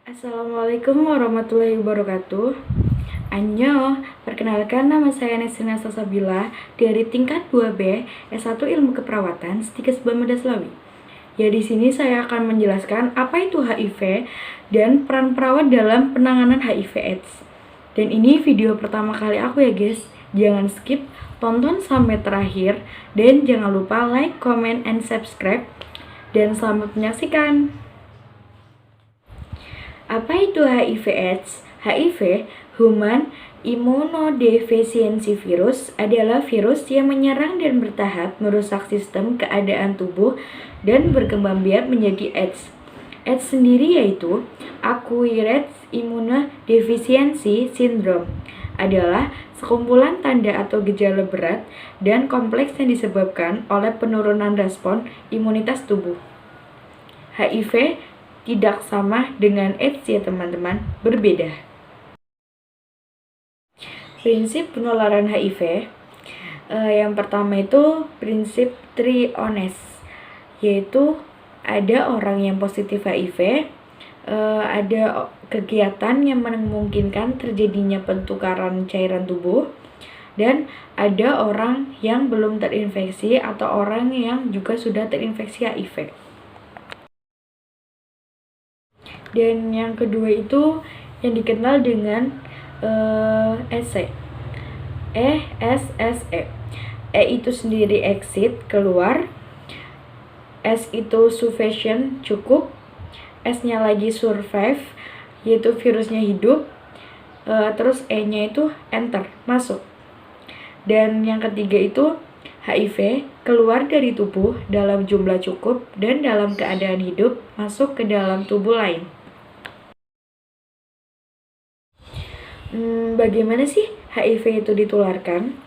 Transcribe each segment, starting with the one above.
Assalamualaikum warahmatullahi wabarakatuh. Annyeong, perkenalkan nama saya Nesrina Salsabila dari tingkat 2B S1 Ilmu Keperawatan Stikes Bamadaslawi. Ya, di sini saya akan menjelaskan apa itu HIV dan peran perawat dalam penanganan HIV/AIDS. Dan ini video pertama kali aku ya guys. Jangan skip, tonton sampai terakhir dan jangan lupa like, comment, and subscribe. Dan selamat menyaksikan. Apa itu HIV/AIDS? HIV, Human Immunodeficiency Virus, adalah virus yang menyerang dan bertahap merusak sistem keadaan tubuh dan berkembang biak menjadi AIDS. AIDS sendiri yaitu Acquired Immunodeficiency Syndrome, adalah sekumpulan tanda atau gejala berat dan kompleks yang disebabkan oleh penurunan respon imunitas tubuh. HIV tidak sama dengan AIDS ya teman-teman, berbeda. Prinsip penularan HIV, yang pertama itu prinsip Tri-Ones, yaitu ada orang yang positif HIV, ada kegiatan yang memungkinkan terjadinya pertukaran cairan tubuh, dan ada orang yang belum terinfeksi atau orang yang juga sudah terinfeksi HIV. Dan yang kedua itu yang dikenal dengan ESE. E itu sendiri exit, keluar. S itu sufficient, cukup. S-nya lagi survive, yaitu virusnya hidup. Terus E-nya itu enter, masuk. Dan yang ketiga itu HIV, keluar dari tubuh dalam jumlah cukup dan dalam keadaan hidup, masuk ke dalam tubuh lain. Bagaimana sih HIV itu ditularkan?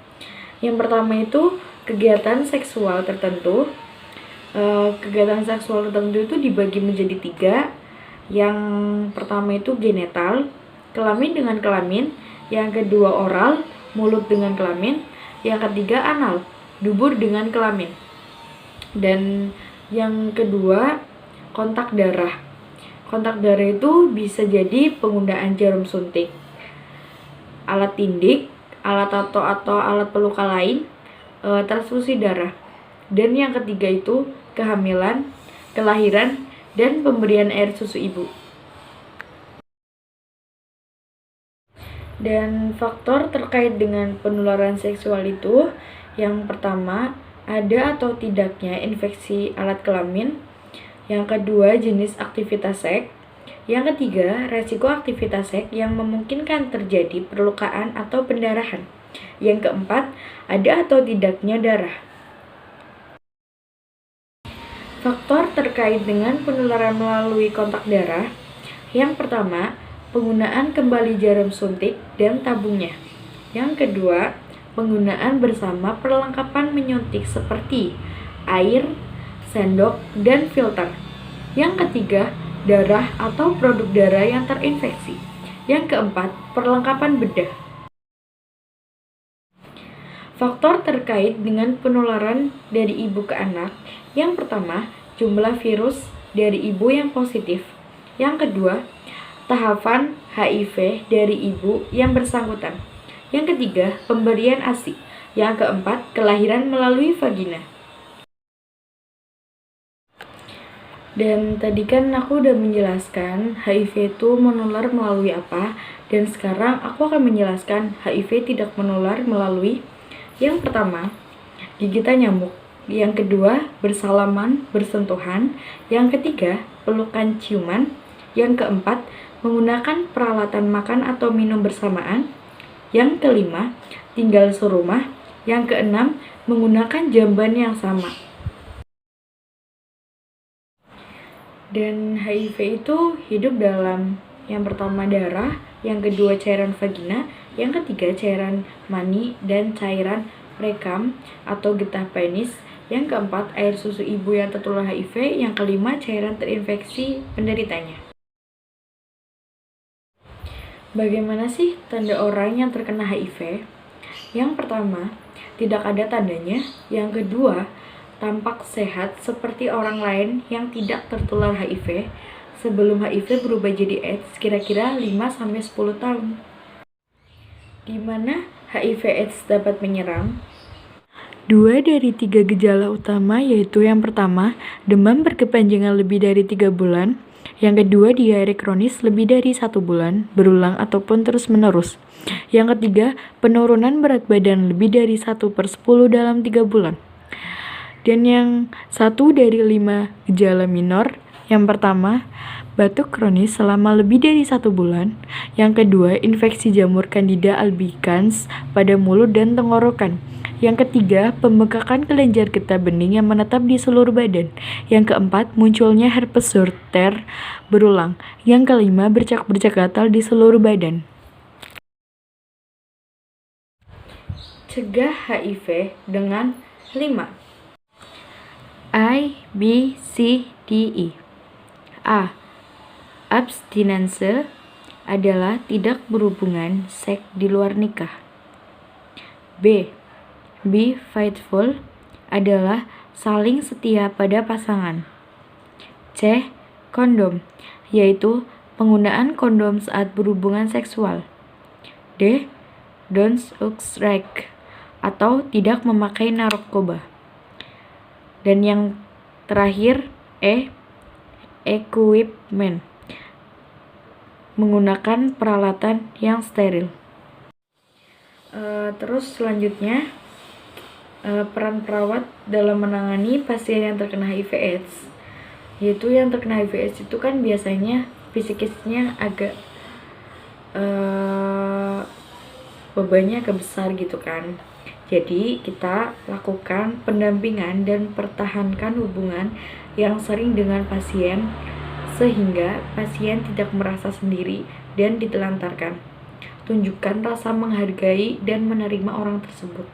Yang pertama itu kegiatan seksual tertentu. Kegiatan seksual tertentu itu dibagi menjadi 3. Yang pertama itu genital, kelamin dengan kelamin. Yang kedua oral, mulut dengan kelamin. Yang ketiga anal, dubur dengan kelamin. Dan yang kedua kontak darah. Kontak darah itu bisa jadi penggunaan jarum suntik, alat tindik, alat tato atau alat peluka lain, transfusi darah. Dan yang ketiga itu kehamilan, kelahiran, dan pemberian air susu ibu. Dan faktor terkait dengan penularan seksual itu, yang pertama, ada atau tidaknya infeksi alat kelamin. Yang kedua, jenis aktivitas seks. Yang ketiga, resiko aktivitas seks yang memungkinkan terjadi perlukaan atau pendarahan. Yang keempat, ada atau tidaknya darah. Faktor terkait dengan penularan melalui kontak darah. Yang pertama, penggunaan kembali jarum suntik dan tabungnya. Yang kedua, penggunaan bersama perlengkapan menyuntik seperti air, sendok, dan filter. Yang ketiga, darah atau produk darah yang terinfeksi. Yang keempat, perlengkapan bedah. Faktor terkait dengan penularan dari ibu ke anak. Yang pertama, jumlah virus dari ibu yang positif. Yang kedua, tahapan HIV dari ibu yang bersangkutan. Yang ketiga, pemberian ASI. Yang keempat, kelahiran melalui vagina. Dan tadi kan aku udah menjelaskan HIV itu menular melalui apa, dan sekarang aku akan menjelaskan HIV tidak menular melalui yang pertama, gigitan nyamuk. Yang kedua, bersalaman, bersentuhan. Yang ketiga, pelukan ciuman. Yang keempat, menggunakan peralatan makan atau minum bersamaan. Yang kelima, tinggal serumah. Yang keenam, menggunakan jamban yang sama. Dan HIV itu hidup dalam yang pertama darah, yang kedua cairan vagina, yang ketiga cairan mani dan cairan rekam atau getah penis, yang keempat air susu ibu yang tertular HIV, yang kelima cairan terinfeksi penderitanya. Bagaimana sih tanda orang yang terkena HIV? Yang pertama, tidak ada tandanya. Yang kedua, tampak sehat seperti orang lain yang tidak tertular HIV sebelum HIV berubah jadi AIDS kira-kira 5-10 tahun. Di mana HIV AIDS dapat menyerang? 2 dari 3 gejala utama, yaitu yang pertama, demam berkepanjangan lebih dari 3 bulan, yang kedua, diare kronis lebih dari 1 bulan, berulang ataupun terus-menerus. Yang ketiga, penurunan berat badan lebih dari 1/10 dalam 3 bulan. Dan yang 1 dari 5 gejala minor, yang pertama, batuk kronis selama lebih dari 1 bulan. Yang kedua, infeksi jamur Candida albicans pada mulut dan tenggorokan. Yang ketiga, pembengkakan kelenjar getah bening yang menetap di seluruh badan. Yang keempat, munculnya herpes zoster berulang. Yang kelima, bercak-bercak gatal di seluruh badan. Cegah HIV dengan 5 I, B, C, D, E. A. Abstinense adalah tidak berhubungan seks di luar nikah. B. Be faithful adalah saling setia pada pasangan. C. Kondom, yaitu penggunaan kondom saat berhubungan seksual. D. Don't use rag, atau tidak memakai narkoba. Dan yang terakhir, E. Equipment, menggunakan peralatan yang steril. Terus selanjutnya, peran perawat dalam menangani pasien yang terkena HIV/AIDS, yaitu yang terkena HIV/AIDS itu kan biasanya psikisnya agak bebannya agak besar gitu kan. Jadi kita lakukan pendampingan dan pertahankan hubungan yang sering dengan pasien sehingga pasien tidak merasa sendiri dan ditelantarkan. Tunjukkan rasa menghargai dan menerima orang tersebut.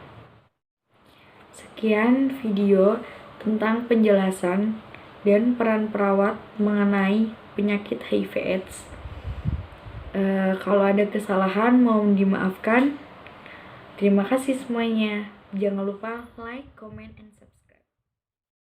Sekian video tentang penjelasan dan peran perawat mengenai penyakit HIV/AIDS. Kalau ada kesalahan mohon dimaafkan. Terima kasih semuanya. Jangan lupa like, comment, and subscribe.